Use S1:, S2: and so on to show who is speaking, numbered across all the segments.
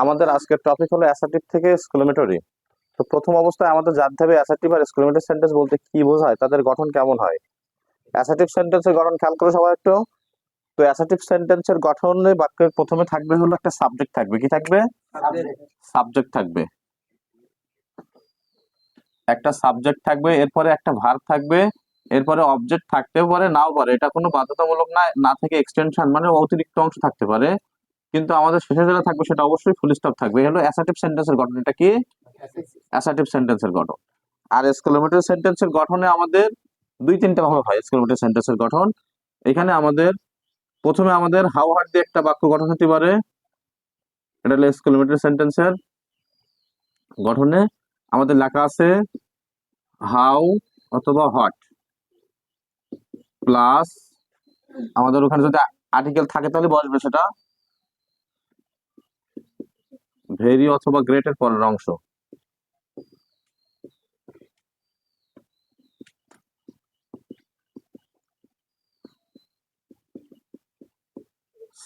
S1: আমাদের আজকের টপিক হলো অ্যাসার্টিভ থেকে এক্সক্লেমেটরি। তো প্রথম অবস্থায় আমাদের জানতে হবে অ্যাসার্টিভ আর এক্সক্লেমেটরি সেন্টেন্স বলতে কি বোঝায়, তাদের গঠন কেমন হয়। অ্যাসার্টিভ সেন্টেন্সের গঠন খেয়াল করে সবাই একটু। তো অ্যাসার্টিভ সেন্টেন্সের গঠনে বাক্যের প্রথমে থাকবে হলো একটা সাবজেক্ট থাকবে। কি থাকবে? সাবজেক্ট থাকবে। একটা সাবজেক্ট থাকবে, এরপরে একটা ভার্ব থাকবে, এরপরে অবজেক্ট থাকতেও পারে নাও পারে, এটা কোনো বাধ্যতামূলক না থেকে এক্সটেনশন মানে অতিরিক্ত অংশ থাকতে পারে, কিন্তু আমাদের শেষে যেটা থাকবে সেটা অবশ্যই ফুল স্টপ থাকবে। হলো অ্যাসার্টিভ সেন্টেন্সের গঠন। এটা কি? অ্যাসার্টিভ সেন্টেন্সের গঠন। আর এক্সক্লেমেটরি সেন্টেন্সের গঠনে আমাদের দুই তিনটা ভাবে হয় এক্সক্লেমেটরি সেন্টেন্সের গঠন। এখানে আমাদের প্রথমে আমাদের হাউ হার্ড দিয়ে একটা বাক্য গঠন হতে পারে, এটা হলো এক্সক্লেমেটরি সেন্টেন্সের গঠনে। আমাদের লেখা আছে হাউ অথবা হোয়াট প্লাস, আমাদের ওখানে যদি আর্টিকেল থাকে তাহলে বসবে সেটা ভেরি অথবা গ্রেট এর পরের অংশ।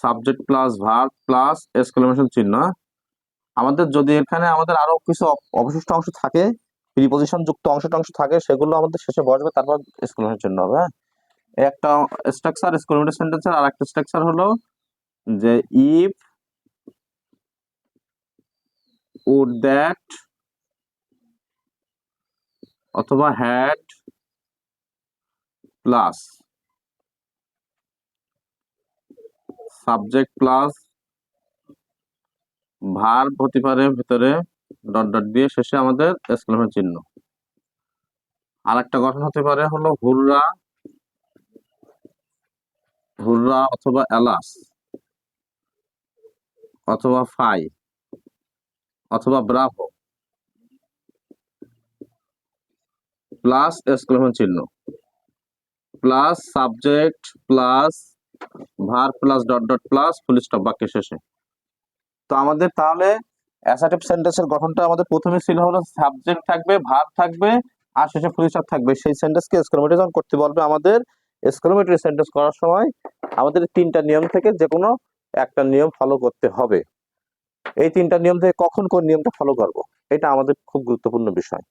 S1: Subject plus verb plus exclamation চিহ্ন। আমাদের যদি এখানে আমাদের আরো কিছু অবশিষ্ট অংশ থাকে, প্রিপজিশন যুক্ত অংশ থাকে, সেগুলো আমাদের শেষে বসবে, তারপর এক্সক্লেমেশন চিহ্ন হবে। হ্যাঁ, একটা স্ট্রাকচার এক্সক্লেমেটরি সেন্টেন্সের। আর একটা স্ট্রাকচার হলো যে ইফ, উড, দ্যাট অথবা had plus subject plus verb হতে পারে ভিতরে ডট ডট দিয়ে, শেষে আমাদের এক্সক্লেমেশন চিহ্ন। আর একটা গঠন হতে পারে হলো হুররা, হুররা অথবা এলাস অথবা ফাই অথবা ব্রাভো প্লাস এক্সক্লেমেশন চিহ্ন plus subject plus verb plus dot dot plus full stop বাক্যের শেষে। তো আমাদের তাহলে অ্যাসার্টিভ সেন্টেন্সের গঠনটা আমাদের প্রথমে ছিল হলো সাবজেক্ট থাকবে, ভার্ব থাকবে, আর শেষে ফুল স্টপ থাকবে। সেই সেন্টেন্সকে এক্সক্লেমেটরি যখন করতে বলবে, আমাদের এক্সক্লেমেটরি সেন্টেন্স করার সময় আমাদের তিনটা নিয়ম থেকে যে কোনো একটা নিয়ম ফলো করতে হবে। এই তিনটা নিয়ম থেকে কখন কোন নিয়মটা ফলো করব, এটা আমাদের খুব গুরুত্বপূর্ণ বিষয়।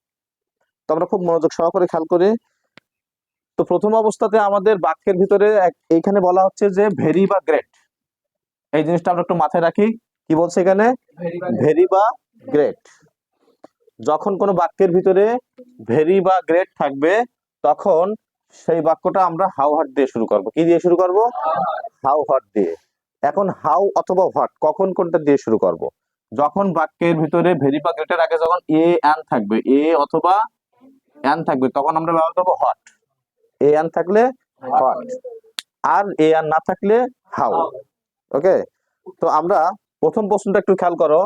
S1: তো আমরা খুব মনোযোগ সহকারে খেয়াল করি। তো প্রথম অবস্থাতে আমাদের বাক্যের ভিতরে এইখানে বলা হচ্ছে যে ভেরি বা গ্রেট, এই জিনিসটা আমরা একটু মাথায় রাখি। কি বলছে এখানে? ভেরি বা গ্রেট। যখন কোনো বাক্যের ভিতরে ভেরি বা গ্রেট থাকবে, তখন সেই বাক্যটা আমরা হাউ হার্ড দিয়ে শুরু করব। কি দিয়ে শুরু করব? হাউ হার্ড দিয়ে। এখন হাউ অথবা হোয়াট কখন কোনটা দিয়ে শুরু করব? যখন বাক্যের ভিতরে ভেরি বা গ্রেটের আগে যখন এ অ্যান থাকবে, এ অথবা অ্যান থাকবে, তখন আমরা ব্যবহার করবো হোয়াট। এ অ্যান থাকলে হোয়াট, আর এ অ্যান না থাকলে হাউ। ওকে, তো আমরা প্রথম প্রশ্নটা একটু খেয়াল করো।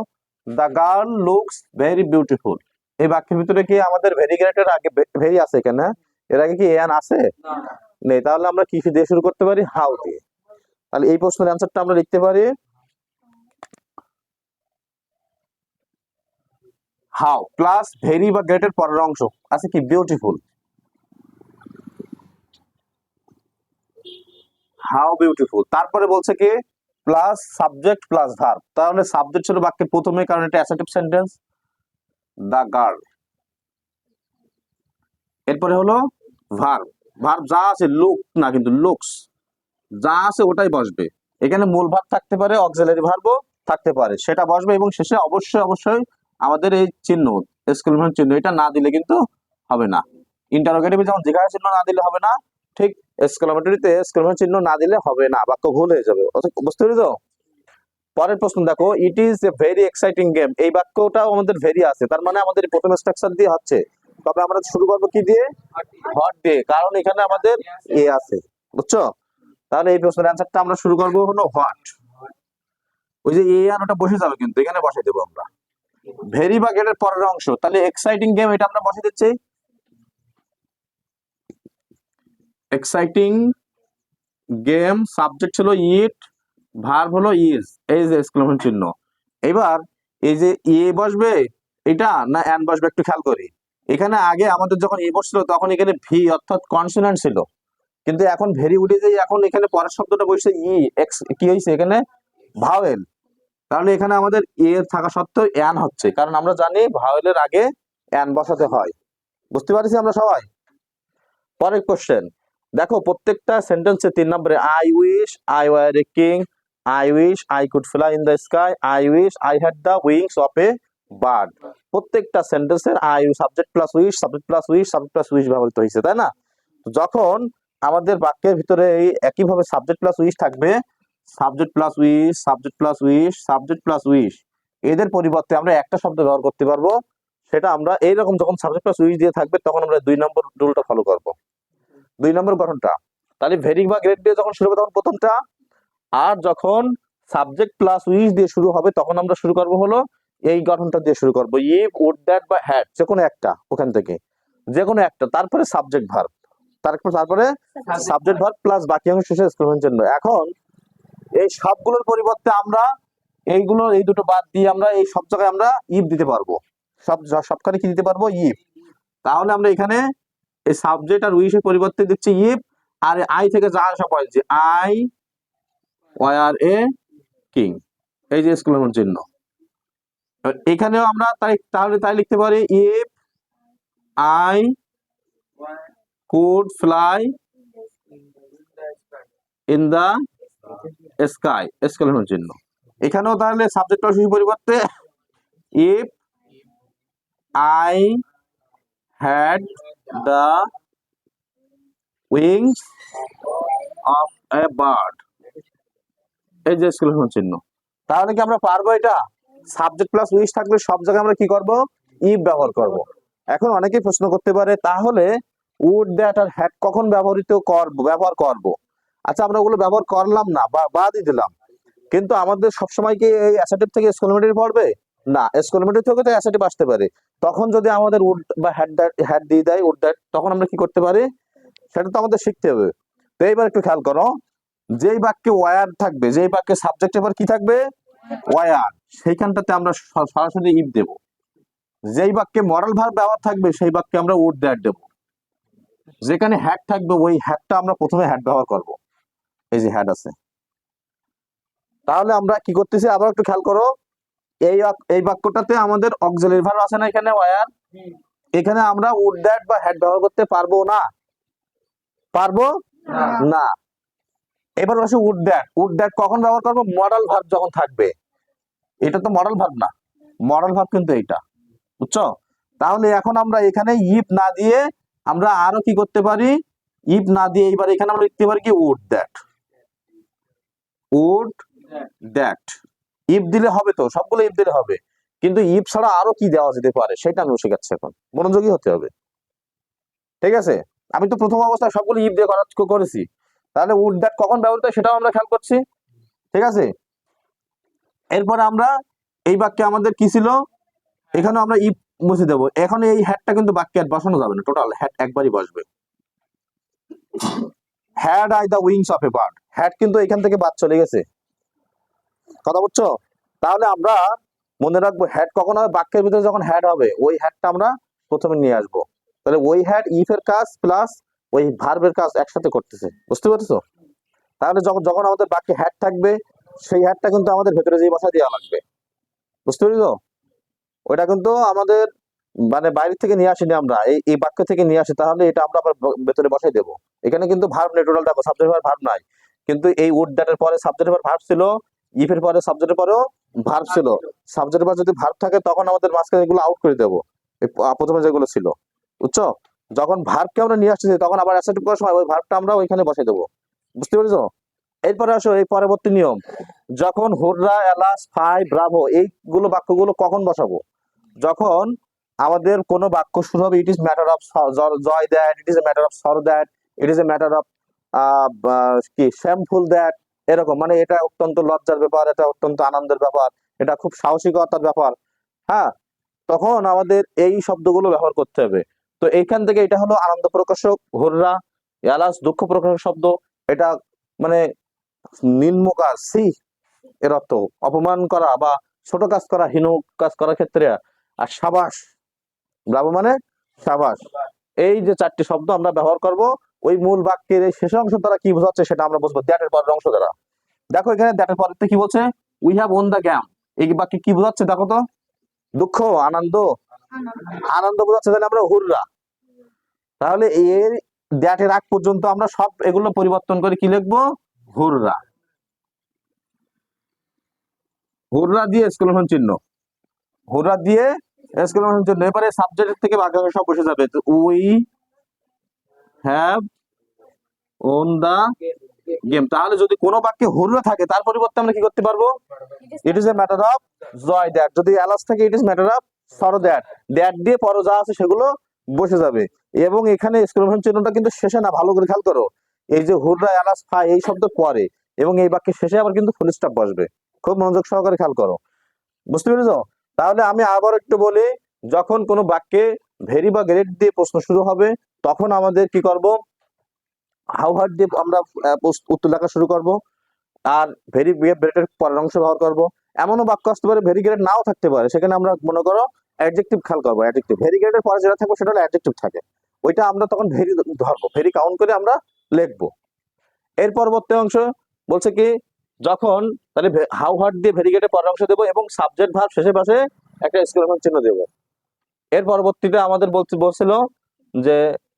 S1: The girl looks very beautiful. এই বাক্যের ভিতরে কি আমাদের ভেরি গ্রেটের আগে ভেরি আছে এখানে? এর আগে কি এন আছে? নেই। তাহলে আমরা কি দিয়ে শুরু করতে পারি? হাউ দিয়ে। তাহলে এই প্রশ্নের অ্যান্সারটা আমরা লিখতে পারি হাউ প্লাস ভেরি বা গ্রেটের পরের অংশ আছে কি? বিউটিফুল। How beautiful. তারপরে বলছে কি? Plus subject plus verb. তাহলে সাবজেক্ট ছিল বাক্যের প্রথমে, কারণ এটা অ্যাসার্টিভ সেন্টেন্স, দ্য গার্ল। এরপরে হলো ভার্ব। ভার্ব যা আছে, লুক না কিন্তু লুকস, যা আছে ওটাই বসবে। এখানে মূল ভার্ব থাকতে পারে, অক্সিলারি ভার্বও থাকতে পারে, সেটা বসবে। এবং শেষে অবশ্যই আমাদের এই চিহ্ন, এক্সক্লেমেশন চিহ্ন, এটা না দিলে কিন্তু হবে না। ইন্টারোগেটিভে যেমন জিজ্ঞাসা চিহ্ন না দিলে হবে না, ঠিক এক্সক্লেমেটরিতে এক্সক্লেমেশন চিহ্ন না দিলে হবে না, বাক্য ভুল হয়ে যাবে। বুঝতে পেরেছো? পরের প্রশ্ন দেখো, ইট is a very exciting game. এই বাক্যটাও আমাদের ভেরি আছে, তার মানে আমাদের প্রথম স্ট্রাকচার দিয়ে হচ্ছে। তবে আমরা শুরু করবো কি দিয়ে? হট দিয়ে, কারণ এখানে আমাদের এ আছে। বুঝছো? তাহলে এই প্রশ্নের অ্যান্সারটা আমরা শুরু করবো হলো হোয়াট। ওই যে এ আর ওটা বসে যাবে, কিন্তু এখানে বসে দেবো আমরা ভেরি বা গেটের পরের অংশ। তাহলে এক্সাইটিং গেম এটা আমরা বসে দিচ্ছি এক্সাইটিং গেম। সাবজেক্ট ছিল ইট, ভার্ব হলো ইজ, এই যে এক্সক্লেমেশন চিহ্ন। এবার এই যে এ বসবে এটা না এন বসবে, একটু খেয়াল করি। এখানে আগে আমাদের যখন এ বসছিল তখন এখানে ভি অর্থাৎ কনসোনেন্ট ছিল, কিন্তু এখন ভেরি উঠে যাই, এখন এখানে পরের শব্দটা বসছে ই, এক্স কি হয়েছে এখানে? ভাওয়েল। তাহলে এখানে আমাদের এ থাকা সত্ত্বেও অ্যান হচ্ছে, কারণ আমরা জানি ভাওয়েলের আগে অ্যান বসাতে হয়। বুঝতে পারছি আমরা সবাই? পরের কোশ্চেন দেখো, প্রত্যেকটা সেন্টেন্সে 3 নম্বরে I wish I were a king, I wish I could fly in the sky, I wish I had the wings of a bird. প্রত্যেকটা সেন্টেন্সের I subject plus wish, subject plus wish, subject plus wish ব্যবহৃত হয়েছে, তাই না? যখন আমাদের বাক্যের ভিতরে এই একইভাবে সাবজেক্ট প্লাস উইশ থাকবে, subject plus wish, subject plus wish, subject plus wish, এদের পরিবর্তে আমরা একটা শব্দ ব্যবহার করতে পারবো। সেটা আমরা এইরকম যখন সাবজেক্ট প্লাস উইশ দিয়ে থাকবে তখন আমরা 2 নম্বর রুলটা ফলো করব। 2 নম্বর গঠনটা তাহলে ভেরি বা গ্রেট দিয়ে যখন শুরু হবে তখন প্রথমটা, আর যখন সাবজেক্ট প্লাস উইশ দিয়ে শুরু হবে তখন আমরা শুরু করব হলো এই গঠনটা দিয়ে শুরু করব, ইফ, উড, দ্যাট বা হ্যাড, যে কোনো একটা, ওখান থেকে যে কোনো একটা, তারপরে সাবজেক্ট ভার্ব, তারপরে সাবজেক্ট ভার্ব প্লাস বাকি অংশ শেষে এক্সক্লেমেশন চিহ্ন। এখন এই সবগুলোর পরিবর্তে আমরা এইগুলো, এই দুটো বাদ দিয়ে আমরা এই সব জায়গায় আমরা ইফ দিতে পারবো, সবখানে কি দিতে পারবো, ইফ। তাহলে আমরা এখানে এই সাবজেক্ট আর উইশের পরিবর্তে দিচ্ছি ইফ, আর আই থেকে যা আসা পড়ছে আই ওয়ার এ কিং, এই যে এক্সক্লেমেশন চিহ্ন। এখানেও আমরা তাই লিখতে পারি if I could fly in the sky, exclamation চিহ্ন। এখানেও তাহলে সাবজেক্ট প্লাস উইশের পরিবর্তে if I had the wings of a bird, এই যে এক্সক্লেমেশন চিহ্ন। তাহলে কি আমরা পারবো এটা? সাবজেক্ট প্লাস উইশ থাকলে সব জায়গায় আমরা কি করব, ইফ ব্যবহার করব। এখন অনেকেই প্রশ্ন করতে পারে তাহলে উড, দ্যাট আর হ্যাড কখন ব্যবহার করব? আচ্ছা, আমরা ওগুলো ব্যবহার করলাম না বা বাদই দিলাম, কিন্তু আমাদের সবসময় কি এই অ্যাসেটিভ থেকে এক্সক্লেমেটরি পড়বে না? এক্সক্লেমেটরি থেকে তো অ্যাসেটিভ আসতে পারে, তখন যদি আমাদের উড বা হ্যাড দিয়ে দেয়, উড দ্যাট, তখন আমরা কি করতে পারি সেটা তো আমাদের শিখতে হবে। তো এইবার একটু খেয়াল করো, যেই বাক্যে ওয়ার থাকবে, যেই বাক্যে সাবজেক্ট এবার কি থাকবে, ওয়ার, সেইখানটাতে আমরা সরাসরি ইফ দেব। যেই বাক্যে মরাল ভার্ব ব্যবহার থাকবে সেই বাক্যে আমরা উড দ্যাট দেব। যেখানে হ্যাড থাকবে ওই হ্যাডটা আমরা প্রথমে হ্যাড ব্যবহার করব, এই যে হ্যাড আছে। তাহলে আমরা কি করতেছি আবার একটু খেয়াল করো, এই বাক্যটাতে আমাদের অক্সিলারি ভার্ব আছে না, এখানে ওয়ার, এখানে আমরা উড দ্যাট বা হ্যাড ব্যবহার করতে পারবো না, পারবো না। এবার আসে উড দ্যাট। উড দ্যাট কখন ব্যবহার করবো, মডাল ভার্ব যখন থাকবে। এটা তো মডাল ভার্ব না, মডাল ভার্ব কিন্তু এইটা, বুঝছো? তাহলে এখন আমরা এখানে ইফ না দিয়ে আমরা আরো কি করতে পারি, ইফ না দিয়ে এইবার এখানে আমরা লিখতে পারি কি would that, would that. If দিলে হবে তো, সবগুলো ইফ দিলে হবে, কিন্তু ইফ ছাড়া আরো কি দেওয়া যেতে পারে সেটা আমি শেখাচ্ছি এখন, মনোযোগী হতে হবে, ঠিক আছে? আমি তো প্রথম অবস্থায় সবগুলো ইফ দিয়ে করেছি, তাহলে উড দ্যাট কখন ব্যবহৃত হয় সেটাও আমরা খেয়াল করছি, ঠিক আছে? এরপরে আমরা এই বাক্যে আমাদের কি ছিল, এখানে আমরা ইফ মুছে দেবো। এখন এই হ্যাডটা কিন্তু বাক্যে আর বসানো যাবে না, টোটাল হ্যাড একবারই বসবে। Had I the wings of a bird, had কিন্তু এখান থেকে বাদ চলে গেছে, কথা বুঝছো? তাহলে আমরা মনে রাখবো হ্যাড কখন হবে, বাক্যের ভিতরে যখন হ্যাড হবে ওই হ্যাডটা আমরা প্রথমে নিয়ে আসবো। তাহলে ওই হ্যাড ইফ এর কাজ প্লাস ওই ভার্বের কাজ একসাথে করতেছে, বুঝতে পারছো? তাহলে যখন যখন আমাদের বাক্যে হ্যাড থাকবে সেই হ্যাডটা কিন্তু আমাদের ভেতরে যে বসা দেওয়া লাগবে, বুঝতে পেরেছো? ওইটা কিন্তু আমাদের মানে বাইরে থেকে নিয়ে আসিনি আমরা, এই বাক্য থেকে নিয়ে আসি, তাহলে এটা আমরা আবার ভেতরে বসাই দেবো। এখানে কিন্তু ভার্ব নেই, টোটাল দেখো সাবজেক্ট ভার্ব নাই, কিন্তু এই উড দ্যাটের পরে সাবজেক্ট ভার্ব ছিল, ইফ এর পরে সাবজেক্টের পরেও ভার্ব ছিল। সাবজেক্টের পরে যদি ভার্ব থাকে তখন আমাদের মাঝখানে এগুলো আউট করে দেবো, প্রথমে যেগুলো ছিল, বুঝছো? যখন ভার্বকে আমরা নিয়ে আসছি তখন আবার অ্যাসেপ্ট করার সময় ওই ভার্বটা আমরা ওইখানে বসাই দেবো, বুঝতে পেরেছো? এরপরে আসো এই পরবর্তী নিয়ম, যখন হুররা, এলাস, ফাই, ব্রাভো এইগুলো বাক্যগুলো কখন বসাবো, যখন আমাদের কোনো বাক্য শুরু হবে it is matter of joy that, it is a matter of sorrow that, it is a matter of কি শ্যামফুল দ্যাট, এরকম, মানে এটা অত্যন্ত লজ্জার ব্যাপার, এটা অত্যন্ত আনন্দের ব্যাপার, এটা খুব সাহসিকতার ব্যাপার, হ্যাঁ, তখন আমাদের এই শব্দগুলো ব্যবহার করতে হবে। তো এইখান থেকে এটা হলো আনন্দ প্রকাশক, হুররা, এলাস দুঃখ প্রকাশক শব্দ, এটা মানে নিম্ন কাজ, এর অর্থ অপমান করা বা ছোট কাজ করা, হীন কাজ করার ক্ষেত্রে। আর সাবাস, ব্রাভো মানে সাবাস, এই যে 4টি শব্দ আমরা ব্যবহার করব ওই মূল বাক্যের এই শেষ অংশ দ্বারা কি বোঝাচ্ছে সেটা আমরা বুঝবো দ্যাটের পরের অংশ দ্বারা। দেখো এখানে দ্যাটের পরের কি বলছে, we have won the game, এই বাক্যে কি বোঝাচ্ছে দেখো তো? দুঃখ, আনন্দ, আনন্দ বোঝাচ্ছে। তাহলে আমরা হুররা, তাহলে এর দ্যাটের আগ পর্যন্ত আমরা সব এগুলো পরিবর্তন করে কি লিখবো? হুররা। হুররা দিয়ে এক্সক্লেমেশন চিহ্ন, হুররা দিয়ে এক্সক্লেমেশন চিহ্ন। এবারে সাবজেক্ট থেকে বাক্যাংশ সব বসে যাবে। We have won the game. তাহলে যদি কোনো বাক্যে হুররা থাকে তার পরিবর্তে আমরা কি করতে পারবো? It is a matter of joy that. যদি এলাস থাকে it is matter of sorrow that. That দিয়ে পরে যা আছে সেগুলো বসে যাবে। এবং এখানে এক্সক্লেমেশন চিহ্নটা কিন্তু শেষে না, ভালো করে খেয়াল করো। এই যে হুররা, এলাস, ফাই এই শব্দ পরে, এবং এই বাক্যের শেষে আবার কিন্তু ফুল স্টপ বসবে। খুব মনোযোগ সহকারে খেয়াল করো, বুঝতে পেরেছো? তাহলে আমি আবার একটু বলি, যখন কোনো বাক্যে ভেরি বা গ্রেট দিয়ে প্রশ্ন শুরু হবে তখন আমাদের কি করব? হাউ হার্ড দিয়ে আমরা উত্তর লেখা শুরু করব, আর ভেরি গ্রেটের পরের অংশ ব্যবহার করব। এমনও বাক্য আসতে পারে ভেরি গ্রেট নাও থাকতে পারে, সেখানে আমরা মনে করো অ্যাডজেক্টিভ খেয়াল করবো। অ্যাডজেক্টিভ ভেরি গ্রেটের পরে যেটা থাকবে সেটা হলো অ্যাডজেক্টিভ থাকে, ওইটা আমরা তখন ভেরি ধরবো, ভেরি কাউন্ট করে আমরা লিখবো। এর পরবর্তী অংশ বলছে কি, যখন তাহলে হাউ হার্ড দিয়ে ভেরি গ্রেটের পরের অংশ দেবো এবং সাবজেক্ট ভার্ব শেষে পাশে একটা এক্সক্লেমেশন চিহ্ন দেবো। এর পরবর্তীতে আমাদের বলছিল যে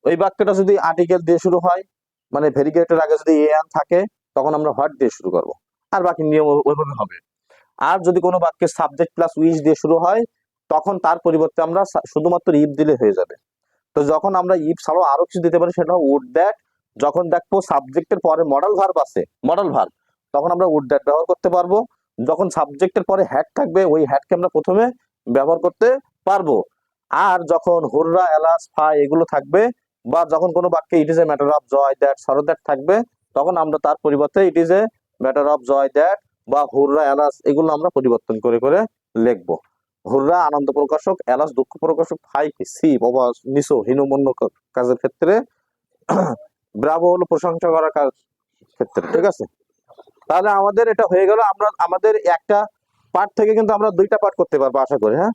S1: ওই বাক্যটা যদি আর্টিকেল দিয়ে শুরু হয়, মানে ভেরি গ্রেটের আগে যদি এ অ্যান থাকে, তখন আমরা হোয়াট দিয়ে শুরু করব, আর বাকি নিয়ম ওইভাবে হবে। আর যদি কোনো বাক্যের সাবজেক্ট প্লাস উইচ দিয়ে শুরু হয়, তখন তার পরিবর্তে আমরা শুধুমাত্র ইফ দিলে হয়ে যাবে। তো যখন আমরা ইফ ছাড়াও আরো কিছু দিতে পারি, সেটা উড দ্যাট। যখন দেখবো সাবজেক্টের পরে মডেল ভার্ব আছে, মডেল ভার্ব, তখন আমরা উড দ্যাট ব্যবহার করতে পারবো। যখন সাবজেক্টের পরে হ্যাড থাকবে, ওই হ্যাডকে আমরা প্রথমে ব্যবহার করতে পারবো। আর যখন হুররা, এলাস, ফা এগুলো থাকবে, বা যখন কোনো বাক্যে it is a matter of joy that, sorrow that থাকবে, তখন আমরা তার পরিবর্তে it is a matter of joy that বা হুররা, এলাস এগুলো আমরা পরিবর্তন করে করে লিখবো। হুররা আনন্দ প্রকাশক, এলাস দুঃখ প্রকাশক, ফাই সি বাবা নিসো হীনমন্য কাজের ক্ষেত্রে, ব্রাভো হলো প্রশংসা করার কাজ ক্ষেত্রে। ঠিক আছে, তাহলে আমাদের এটা হয়ে গেল। আমরা আমাদের একটা পার্ট থেকে কিন্তু আমরা দুইটা পার্ট করতে পারবো আশা করি। হ্যাঁ,